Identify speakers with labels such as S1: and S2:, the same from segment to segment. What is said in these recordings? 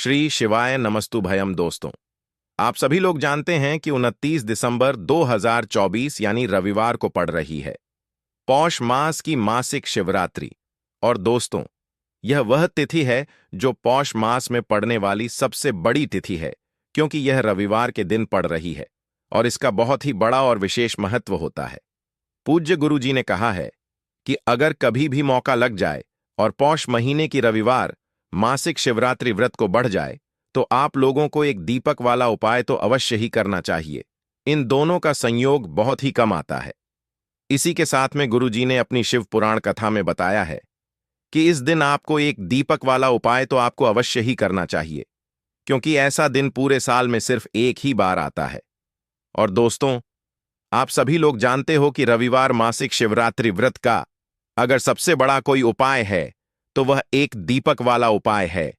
S1: श्री शिवाय नमस्तु भयम। दोस्तों, आप सभी लोग जानते हैं कि 29 दिसंबर 2024 यानी रविवार को पड़ रही है पौष मास की मासिक शिवरात्रि। और दोस्तों, यह वह तिथि है जो पौष मास में पड़ने वाली सबसे बड़ी तिथि है, क्योंकि यह रविवार के दिन पड़ रही है और इसका बहुत ही बड़ा और विशेष महत्व होता है। पूज्य गुरु जी ने कहा है कि अगर कभी भी मौका लग जाए और पौष महीने की रविवार मासिक शिवरात्रि व्रत को बढ़ जाए तो आप लोगों को एक दीपक वाला उपाय तो अवश्य ही करना चाहिए। इन दोनों का संयोग बहुत ही कम आता है। इसी के साथ में गुरु जी ने अपनी शिव पुराण कथा में बताया है कि इस दिन आपको एक दीपक वाला उपाय तो आपको अवश्य ही करना चाहिए, क्योंकि ऐसा दिन पूरे साल में सिर्फ एक ही बार आता है। और दोस्तों, आप सभी लोग जानते हो कि रविवार मासिक शिवरात्रि व्रत का अगर सबसे बड़ा कोई उपाय है तो वह एक दीपक वाला उपाय है।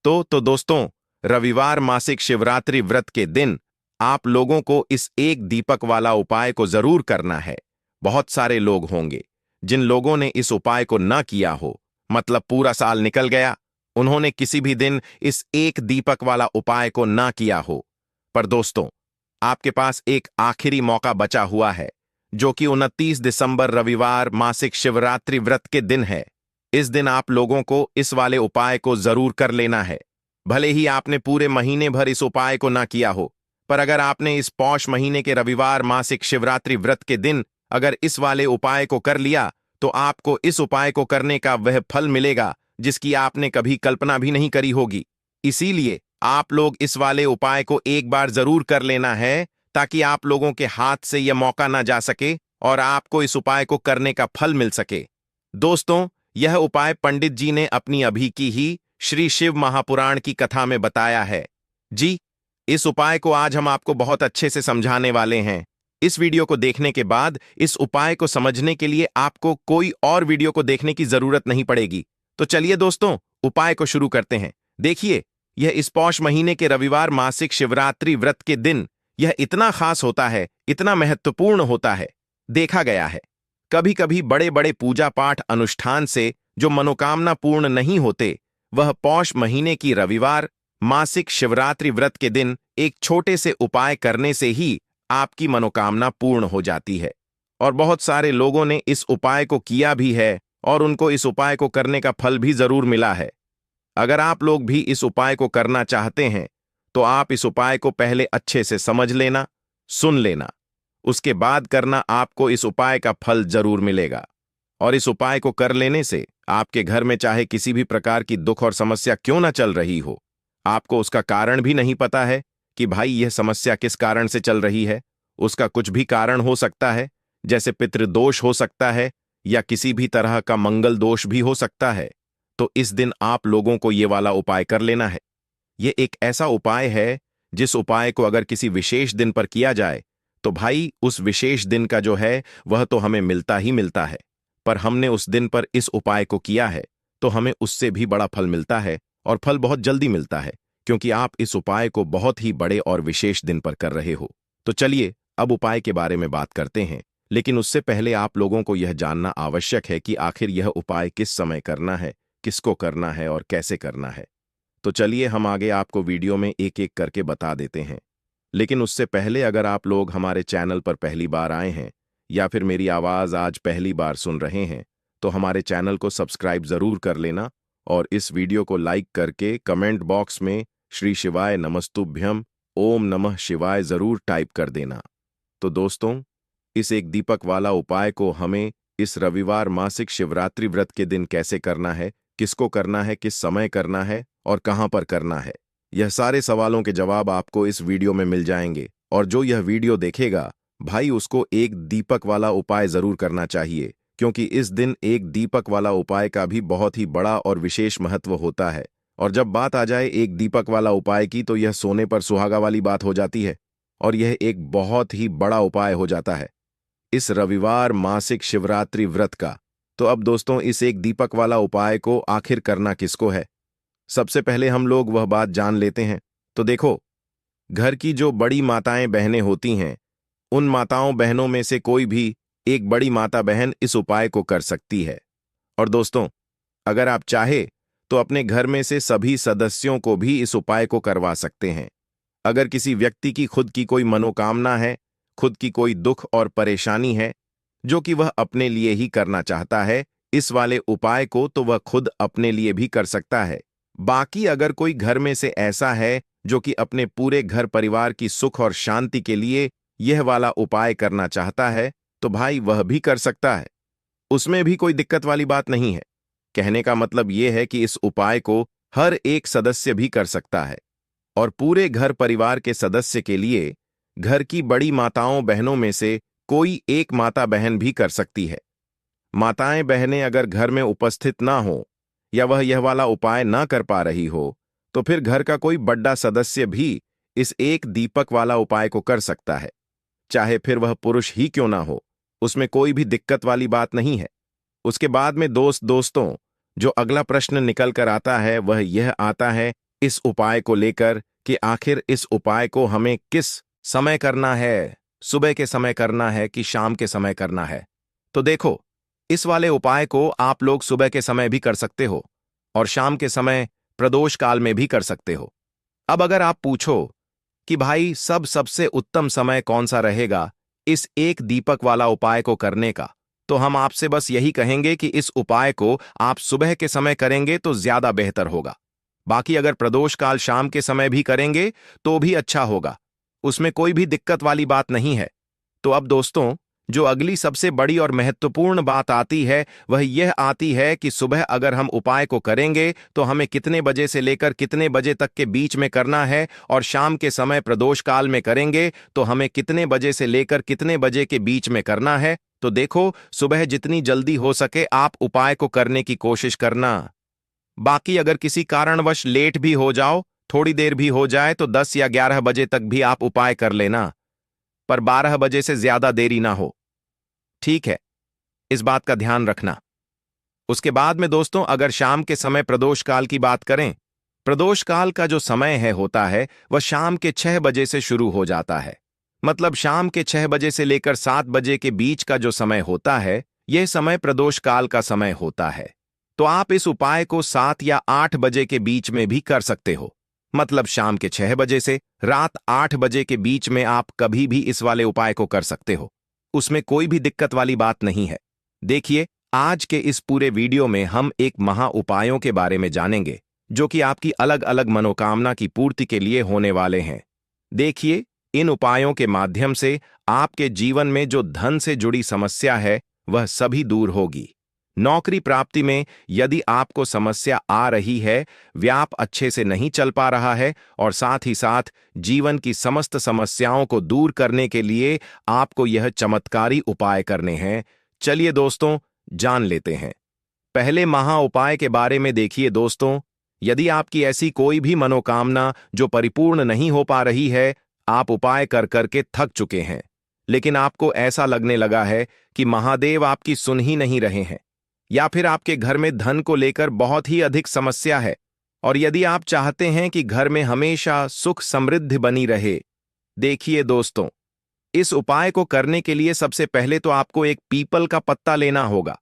S1: तो दोस्तों, रविवार मासिक शिवरात्रि व्रत के दिन आप लोगों को इस एक दीपक वाला उपाय को जरूर करना है। बहुत सारे लोग होंगे जिन लोगों ने इस उपाय को न किया हो, मतलब पूरा साल निकल गया, उन्होंने किसी भी दिन इस एक दीपक वाला उपाय को न किया हो। पर दोस्तों, आपके पास एक आखिरी मौका बचा हुआ है, जो कि 29 दिसंबर रविवार मासिक शिवरात्रि व्रत के दिन है। इस दिन आप लोगों को इस वाले उपाय को जरूर कर लेना है। भले ही आपने पूरे महीने भर इस उपाय को ना किया हो, पर अगर आपने इस पौष महीने के रविवार मासिक शिवरात्रि व्रत के दिन अगर इस वाले उपाय को कर लिया तो आपको इस उपाय को करने का वह फल मिलेगा जिसकी आपने कभी कल्पना भी नहीं करी होगी। इसीलिए आप लोग इस वाले उपाय को एक बार जरूर कर लेना है, ताकि आप लोगों के हाथ से यह मौका ना जा सके और आपको इस उपाय को करने का फल मिल सके। दोस्तों, यह उपाय पंडित जी ने अपनी अभी की ही श्री शिव महापुराण की कथा में बताया है। जी, इस उपाय को आज हम आपको बहुत अच्छे से समझाने वाले हैं। इस वीडियो को देखने के बाद इस उपाय को समझने के लिए आपको कोई और वीडियो को देखने की जरूरत नहीं पड़ेगी। तो चलिए दोस्तों, उपाय को शुरू करते हैं। देखिए, यह इस पौष महीने के रविवार मासिक शिवरात्रि व्रत के दिन यह इतना खास होता है, इतना महत्वपूर्ण होता है। देखा गया है कभी कभी बड़े बड़े पूजा पाठ अनुष्ठान से जो मनोकामना पूर्ण नहीं होते, वह पौष महीने की रविवार मासिक शिवरात्रि व्रत के दिन एक छोटे से उपाय करने से ही आपकी मनोकामना पूर्ण हो जाती है। और बहुत सारे लोगों ने इस उपाय को किया भी है और उनको इस उपाय को करने का फल भी जरूर मिला है। अगर आप लोग भी इस उपाय को करना चाहते हैं तो आप इस उपाय को पहले अच्छे से समझ लेना, सुन लेना, उसके बाद करना। आपको इस उपाय का फल जरूर मिलेगा। और इस उपाय को कर लेने से आपके घर में चाहे किसी भी प्रकार की दुख और समस्या क्यों ना चल रही हो, आपको उसका कारण भी नहीं पता है कि भाई यह समस्या किस कारण से चल रही है, उसका कुछ भी कारण हो सकता है, जैसे पितृदोष हो सकता है या किसी भी तरह का मंगल दोष भी हो सकता है। तो इस दिन आप लोगों को ये वाला उपाय कर लेना है। यह एक ऐसा उपाय है जिस उपाय को अगर किसी विशेष दिन पर किया जाए तो भाई उस विशेष दिन का जो है वह तो हमें मिलता ही मिलता है, पर हमने उस दिन पर इस उपाय को किया है तो हमें उससे भी बड़ा फल मिलता है, और फल बहुत जल्दी मिलता है, क्योंकि आप इस उपाय को बहुत ही बड़े और विशेष दिन पर कर रहे हो। तो चलिए अब उपाय के बारे में बात करते हैं, लेकिन उससे पहले आप लोगों को यह जानना आवश्यक है कि आखिर यह उपाय किस समय करना है, किसको करना है और कैसे करना है। तो चलिए हम आगे आपको वीडियो में एक एक करके बता देते हैं। लेकिन उससे पहले अगर आप लोग हमारे चैनल पर पहली बार आए हैं या फिर मेरी आवाज़ आज पहली बार सुन रहे हैं तो हमारे चैनल को सब्सक्राइब जरूर कर लेना और इस वीडियो को लाइक करके कमेंट बॉक्स में श्री शिवाय नमस्तुभ्यम ओम नमः शिवाय जरूर टाइप कर देना। तो दोस्तों, इस एक दीपक वाला उपाय को हमें इस रविवार मासिक शिवरात्रि व्रत के दिन कैसे करना है, किसको करना है, किस समय करना है और कहां पर करना है, यह सारे सवालों के जवाब आपको इस वीडियो में मिल जाएंगे। और जो यह वीडियो देखेगा भाई उसको एक दीपक वाला उपाय जरूर करना चाहिए, क्योंकि इस दिन एक दीपक वाला उपाय का भी बहुत ही बड़ा और विशेष महत्व होता है। और जब बात आ जाए एक दीपक वाला उपाय की तो यह सोने पर सुहागा वाली बात हो जाती है और यह एक बहुत ही बड़ा उपाय हो जाता है इस रविवार मासिक शिवरात्रि व्रत का। तो अब दोस्तों, इस एक दीपक वाला उपाय को आखिर करना किसको है, सबसे पहले हम लोग वह बात जान लेते हैं। तो देखो, घर की जो बड़ी माताएं बहनें होती हैं, उन माताओं बहनों में से कोई भी एक बड़ी माता बहन इस उपाय को कर सकती है। और दोस्तों, अगर आप चाहे तो अपने घर में से सभी सदस्यों को भी इस उपाय को करवा सकते हैं। अगर किसी व्यक्ति की खुद की कोई मनोकामना है, खुद की कोई दुख और परेशानी है जो कि वह अपने लिए ही करना चाहता है, इस वाले उपाय को तो वह खुद अपने लिए भी कर सकता है। बाकी अगर कोई घर में से ऐसा है जो कि अपने पूरे घर परिवार की सुख और शांति के लिए यह वाला उपाय करना चाहता है, तो भाई वह भी कर सकता है। उसमें भी कोई दिक्कत वाली बात नहीं है। कहने का मतलब यह है कि इस उपाय को हर एक सदस्य भी कर सकता है और पूरे घर परिवार के सदस्य के लिए घर की बड़ी माताओं बहनों में से कोई एक माता बहन भी कर सकती है। माताएं बहनें अगर घर में उपस्थित ना हो या वह यह वाला उपाय ना कर पा रही हो, तो फिर घर का कोई बड़ा सदस्य भी इस एक दीपक वाला उपाय को कर सकता है, चाहे फिर वह पुरुष ही क्यों ना हो। उसमें कोई भी दिक्कत वाली बात नहीं है। उसके बाद में दोस्तों, जो अगला प्रश्न निकल कर आता है वह यह आता है इस उपाय को लेकर कि आखिर इस उपाय को हमें किस समय करना है, सुबह के समय करना है कि शाम के समय करना है। तो देखो, इस वाले उपाय को आप लोग सुबह के समय भी कर सकते हो और शाम के समय प्रदोष काल में भी कर सकते हो। अब अगर आप पूछो कि भाई सबसे उत्तम समय कौन सा रहेगा इस एक दीपक वाला उपाय को करने का, तो हम आपसे बस यही कहेंगे कि इस उपाय को आप सुबह के समय करेंगे तो ज्यादा बेहतर होगा। बाकी अगर प्रदोष काल शाम के समय भी करेंगे तो भी अच्छा होगा, उसमें कोई भी दिक्कत वाली बात नहीं है। तो अब दोस्तों, जो अगली सबसे बड़ी और महत्वपूर्ण बात आती है वह यह आती है कि सुबह अगर हम उपाय को करेंगे तो हमें कितने बजे से लेकर कितने बजे तक के बीच में करना है, और शाम के समय प्रदोष काल में करेंगे तो हमें कितने बजे से लेकर कितने बजे के बीच में करना है। तो देखो, सुबह जितनी जल्दी हो सके आप उपाय को करने की कोशिश करना। बाकी अगर किसी कारणवश लेट भी हो जाओ, थोड़ी देर भी हो जाए, तो 10 या 11 बजे तक भी आप उपाय कर लेना, पर 12 बजे से ज्यादा देरी ना हो। ठीक है, इस बात का ध्यान रखना। उसके बाद में दोस्तों, अगर शाम के समय प्रदोष काल की बात करें, प्रदोष काल का जो समय होता है वह शाम के 6 बजे से शुरू हो जाता है। मतलब शाम के 6 बजे से लेकर 7 बजे के बीच का जो समय होता है, यह समय प्रदोष काल का समय होता है। तो आप इस उपाय को 7 या 8 बजे के बीच में भी कर सकते हो। मतलब शाम के 6 बजे से रात 8 बजे के बीच में आप कभी भी इस वाले उपाय को कर सकते हो, उसमें कोई भी दिक्कत वाली बात नहीं है। देखिए, आज के इस पूरे वीडियो में हम एक महा उपायों के बारे में जानेंगे जो कि आपकी अलग अलग मनोकामना की पूर्ति के लिए होने वाले हैं। देखिए, इन उपायों के माध्यम से आपके जीवन में जो धन से जुड़ी समस्या है वह सभी दूर होगी। नौकरी प्राप्ति में यदि आपको समस्या आ रही है, व्याप अच्छे से नहीं चल पा रहा है, और साथ ही साथ जीवन की समस्त समस्याओं को दूर करने के लिए आपको यह चमत्कारी उपाय करने हैं। चलिए दोस्तों, जान लेते हैं। पहले महा उपाय के बारे में देखिए दोस्तों, यदि आपकी ऐसी कोई भी मनोकामना जो परिपूर्ण नहीं हो पा रही है, आप उपाय कर करके थक चुके हैं, लेकिन आपको ऐसा लगने लगा है कि महादेव आपकी सुन ही नहीं रहे हैं, या फिर आपके घर में धन को लेकर बहुत ही अधिक समस्या है, और यदि आप चाहते हैं कि घर में हमेशा सुख समृद्धि बनी रहे, देखिए दोस्तों, इस उपाय को करने के लिए सबसे पहले तो आपको एक पीपल का पत्ता लेना होगा।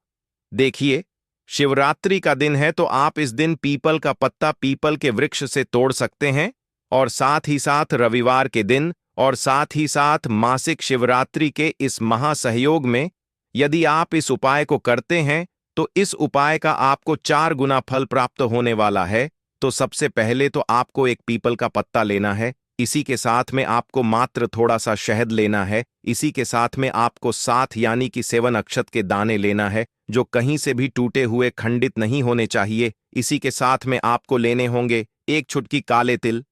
S1: देखिए, शिवरात्रि का दिन है तो आप इस दिन पीपल का पत्ता पीपल के वृक्ष से तोड़ सकते हैं, और साथ ही साथ रविवार के दिन और साथ ही साथ मासिक शिवरात्रि के इस महासहयोग में यदि आप इस उपाय को करते हैं तो इस उपाय का आपको 4 गुना फल प्राप्त होने वाला है। तो सबसे पहले तो आपको एक पीपल का पत्ता लेना है, इसी के साथ में आपको मात्र थोड़ा सा शहद लेना है, इसी के साथ में आपको 7 यानी कि 7 अक्षत के दाने लेना है जो कहीं से भी टूटे हुए खंडित नहीं होने चाहिए। इसी के साथ में आपको लेने होंगे एक चुटकी काले तिल।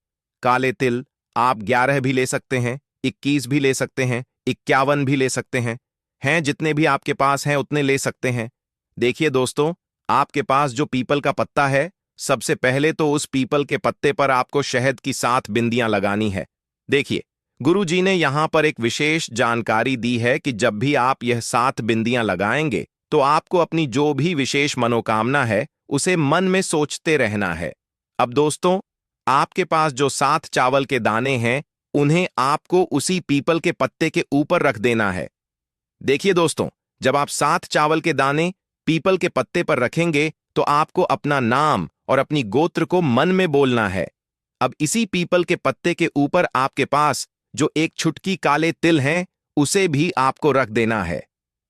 S1: काले तिल आप 11 भी ले सकते हैं, 21 भी ले सकते हैं, 51 भी ले सकते हैं, जितने भी आपके पास हैं उतने ले सकते हैं। देखिए दोस्तों, आपके पास जो पीपल का पत्ता है, सबसे पहले तो उस पीपल के पत्ते पर आपको शहद की 7 बिंदियां लगानी है। देखिए, गुरुजी ने यहां पर एक विशेष जानकारी दी है कि जब भी आप यह 7 बिंदियां लगाएंगे तो आपको अपनी जो भी विशेष मनोकामना है उसे मन में सोचते रहना है। अब दोस्तों, आपके पास जो 7 चावल के दाने हैं उन्हें आपको उसी पीपल के पत्ते के ऊपर रख देना है। देखिए दोस्तों, जब आप 7 चावल के दाने पीपल के पत्ते पर रखेंगे तो आपको अपना नाम और अपनी गोत्र को मन में बोलना है। अब इसी पीपल के पत्ते के ऊपर आपके पास जो एक छुटकी काले तिल हैं, उसे भी आपको रख देना है।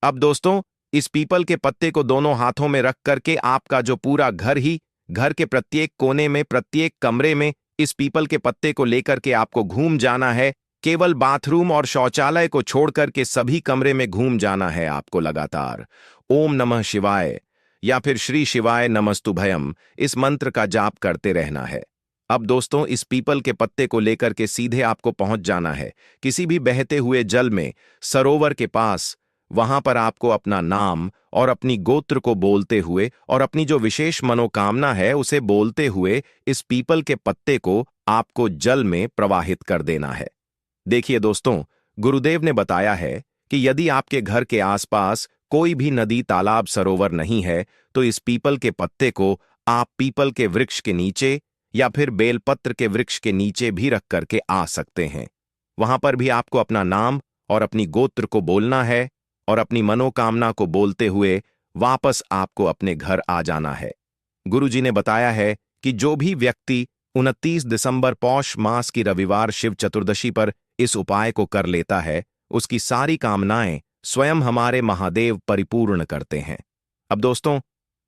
S1: अब दोस्तों, इस पीपल के पत्ते को दोनों हाथों में रख करके आपका जो पूरा घर के प्रत्येक कोने में, प्रत्येक कमरे में इस पीपल के पत्ते को लेकर के आपको घूम जाना है। केवल बाथरूम और शौचालय को छोड़कर के सभी कमरे में घूम जाना है आपको लगातार। ओम नमः शिवाय या फिर श्री शिवाय नमस्तुभयम इस मंत्र का जाप करते रहना है। अब दोस्तों, इस पीपल के पत्ते को लेकर के सीधे आपको पहुंच जाना है किसी भी बहते हुए जल में, सरोवर के पास। वहां पर आपको अपना नाम और अपनी गोत्र को बोलते हुए और अपनी जो विशेष मनोकामना है उसे बोलते हुए इस पीपल के पत्ते को आपको जल में प्रवाहित कर देना है। देखिए दोस्तों, गुरुदेव ने बताया है कि यदि आपके घर के आसपास कोई भी नदी, तालाब, सरोवर नहीं है तो इस पीपल के पत्ते को आप पीपल के वृक्ष के नीचे या फिर बेलपत्र के वृक्ष के नीचे भी रख करके आ सकते हैं। वहां पर भी आपको अपना नाम और अपनी गोत्र को बोलना है और अपनी मनोकामना को बोलते हुए वापस आपको अपने घर आ जाना है। गुरुजी ने बताया है कि जो भी व्यक्ति 29 दिसंबर पौष मास की रविवार शिव चतुर्दशी पर इस उपाय को कर लेता है, उसकी सारी कामनाएं स्वयं हमारे महादेव परिपूर्ण करते हैं। अब दोस्तों,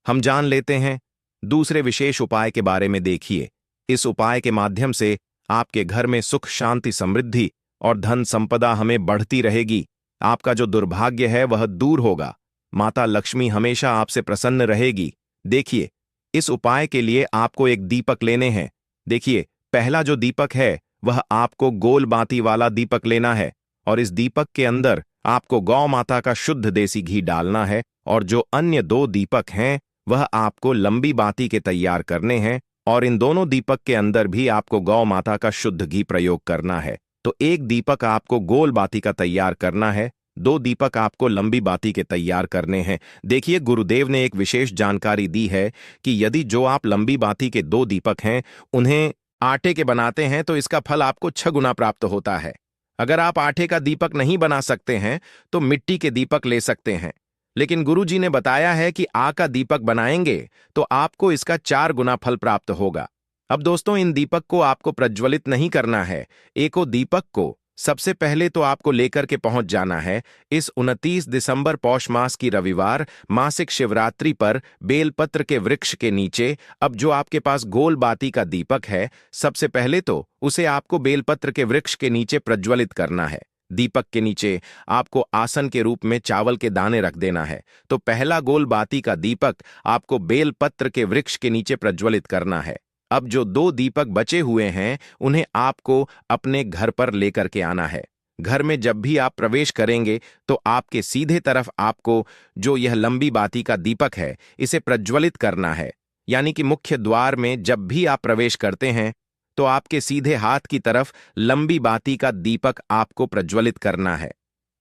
S1: हम जान लेते हैं दूसरे विशेष उपाय के बारे में। देखिए, इस उपाय के माध्यम से आपके घर में सुख, शांति, समृद्धि और धन संपदा हमें बढ़ती रहेगी। आपका जो दुर्भाग्य है वह दूर होगा। माता लक्ष्मी हमेशा आपसे प्रसन्न रहेगी। देखिए, इस उपाय के लिए आपको एक दीपक लेने हैं। देखिए, पहला जो दीपक है वह आपको गोल बाती वाला दीपक लेना है और इस दीपक के अंदर आपको गौ माता का शुद्ध देसी घी डालना है और जो अन्य 2 दीपक हैं वह आपको लंबी बाती के तैयार करने हैं और इन दोनों दीपक के अंदर भी आपको गौ माता का शुद्ध घी प्रयोग करना है। तो एक दीपक आपको गोल बाती का तैयार करना है, 2 दीपक आपको लंबी बाती के तैयार करने हैं। देखिए, गुरुदेव ने एक विशेष जानकारी दी है कि यदि जो आप लंबी बाती के 2 दीपक हैं उन्हें आटे के बनाते हैं तो इसका फल आपको 6 गुना प्राप्त होता है। अगर आप आटे का दीपक नहीं बना सकते हैं तो मिट्टी के दीपक ले सकते हैं, लेकिन गुरुजी ने बताया है कि आ का दीपक बनाएंगे तो आपको इसका 4 गुना फल प्राप्त होगा। अब दोस्तों, इन दीपक को आपको प्रज्वलित नहीं करना है। एको दीपक को सबसे पहले तो आपको लेकर के पहुंच जाना है इस 29 दिसंबर पौष मास की रविवार मासिक शिवरात्रि पर बेलपत्र के वृक्ष के नीचे। अब जो आपके पास गोल बाती का दीपक है, सबसे पहले तो उसे आपको बेलपत्र के वृक्ष के नीचे प्रज्वलित करना है। दीपक के नीचे आपको आसन के रूप में चावल के दाने रख देना है। तो पहला गोल बाती का दीपक आपको बेलपत्र के वृक्ष के नीचे प्रज्वलित करना है। अब जो 2 दीपक बचे हुए हैं उन्हें आपको अपने घर पर लेकर के आना है। घर में जब भी आप प्रवेश करेंगे तो आपके सीधे तरफ आपको जो यह लंबी बाती का दीपक है इसे प्रज्वलित करना है। यानी कि मुख्य द्वार में जब भी आप प्रवेश करते हैं तो आपके सीधे हाथ की तरफ लंबी बाती का दीपक आपको प्रज्वलित करना है।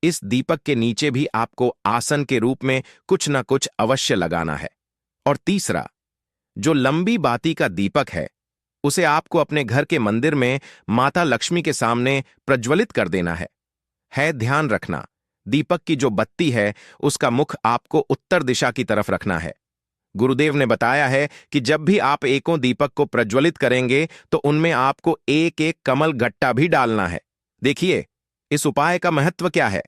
S1: इस दीपक के नीचे भी आपको आसन के रूप में कुछ न कुछ अवश्य लगाना है। और तीसरा, जो लंबी बाती का दीपक है उसे आपको अपने घर के मंदिर में माता लक्ष्मी के सामने प्रज्वलित कर देना है। ध्यान रखना, दीपक की जो बत्ती है उसका मुख आपको उत्तर दिशा की तरफ रखना है। गुरुदेव ने बताया है कि जब भी आप एकों दीपक को प्रज्वलित करेंगे तो उनमें आपको एक एक कमल गट्टा भी डालना है। देखिए, इस उपाय का महत्व क्या है।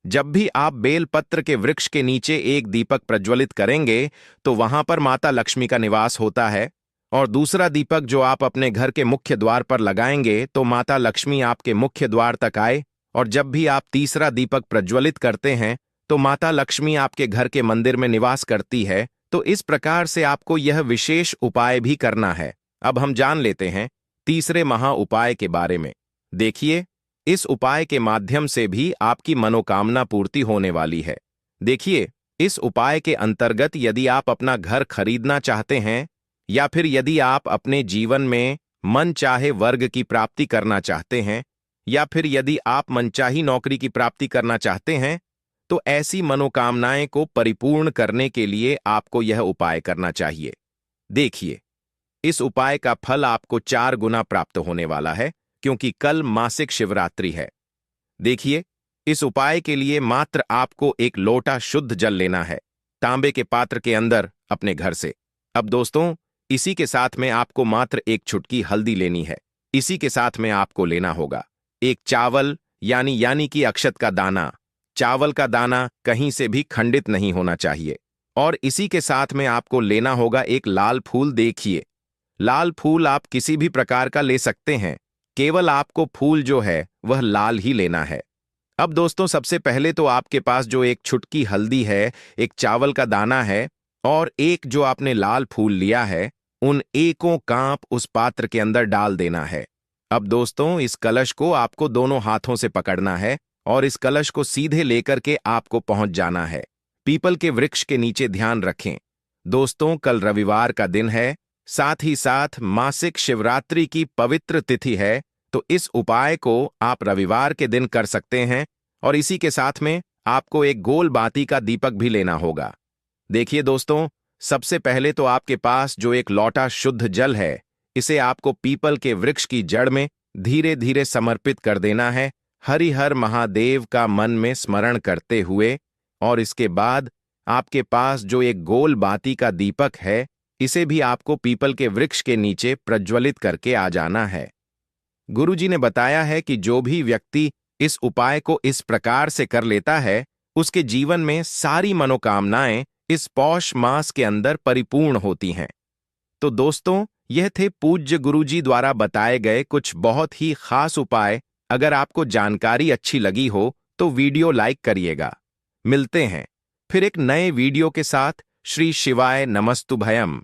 S1: जब भी आप बेलपत्र के वृक्ष के नीचे एक दीपक प्रज्वलित करेंगे तो वहां पर माता लक्ष्मी का निवास होता है और दूसरा दीपक जो आप अपने घर के मुख्य द्वार पर लगाएंगे तो माता लक्ष्मी आपके मुख्य द्वार तक आए। और जब भी आप तीसरा दीपक प्रज्वलित करते हैं तो माता लक्ष्मी आपके घर के मंदिर में निवास करती है। तो इस प्रकार से आपको यह विशेष उपाय भी करना है। अब हम जान लेते हैं तीसरे महा उपाय के बारे में। देखिए, इस उपाय के माध्यम से भी आपकी मनोकामना पूर्ति होने वाली है। देखिए, इस उपाय के अंतर्गत यदि आप अपना घर खरीदना चाहते हैं या फिर यदि आप अपने जीवन में मन चाहे वर्ग की प्राप्ति करना चाहते हैं या फिर यदि आप मनचाही नौकरी की प्राप्ति करना चाहते हैं तो ऐसी मनोकामनाएं को परिपूर्ण करने के लिए आपको यह उपाय करना चाहिए। देखिए, इस उपाय का फल आपको 4 गुना प्राप्त होने वाला है क्योंकि कल मासिक शिवरात्रि है। देखिए, इस उपाय के लिए मात्र आपको एक लोटा शुद्ध जल लेना है तांबे के पात्र के अंदर अपने घर से। अब दोस्तों, इसी के साथ में आपको मात्र एक चुटकी हल्दी लेनी है। इसी के साथ में आपको लेना होगा एक चावल यानी कि अक्षत का दाना। चावल का दाना कहीं से भी खंडित नहीं होना चाहिए। और इसी के साथ में आपको लेना होगा एक लाल फूल। देखिए, लाल फूल आप किसी भी प्रकार का ले सकते हैं, केवल आपको फूल जो है वह लाल ही लेना है। अब दोस्तों, सबसे पहले तो आपके पास जो एक चुटकी हल्दी है, एक चावल का दाना है और एक जो आपने लाल फूल लिया है, उन एकों कांप उस पात्र के अंदर डाल देना है। अब दोस्तों, इस कलश को आपको दोनों हाथों से पकड़ना है और इस कलश को सीधे लेकर के आपको पहुंच जाना है पीपल के वृक्ष के नीचे। ध्यान रखें दोस्तों, कल रविवार का दिन है, साथ ही साथ मासिक शिवरात्रि की पवित्र तिथि है, तो इस उपाय को आप रविवार के दिन कर सकते हैं। और इसी के साथ में आपको एक गोल बाती का दीपक भी लेना होगा। देखिए दोस्तों, सबसे पहले तो आपके पास जो एक लौटा शुद्ध जल है, इसे आपको पीपल के वृक्ष की जड़ में धीरे धीरे समर्पित कर देना है, हरिहर महादेव का मन में स्मरण करते हुए। और इसके बाद आपके पास जो एक गोल बाती का दीपक है, इसे भी आपको पीपल के वृक्ष के नीचे प्रज्वलित करके आ जाना है। गुरुजी ने बताया है कि जो भी व्यक्ति इस उपाय को इस प्रकार से कर लेता है, उसके जीवन में सारी मनोकामनाएं इस पौष मास के अंदर परिपूर्ण होती हैं। तो दोस्तों, यह थे पूज्य गुरुजी द्वारा बताए गए कुछ बहुत ही खास उपाय। अगर आपको जानकारी अच्छी लगी हो तो वीडियो लाइक करिएगा। मिलते हैं फिर एक नए वीडियो के साथ। श्री शिवाय नमस्तुभयम।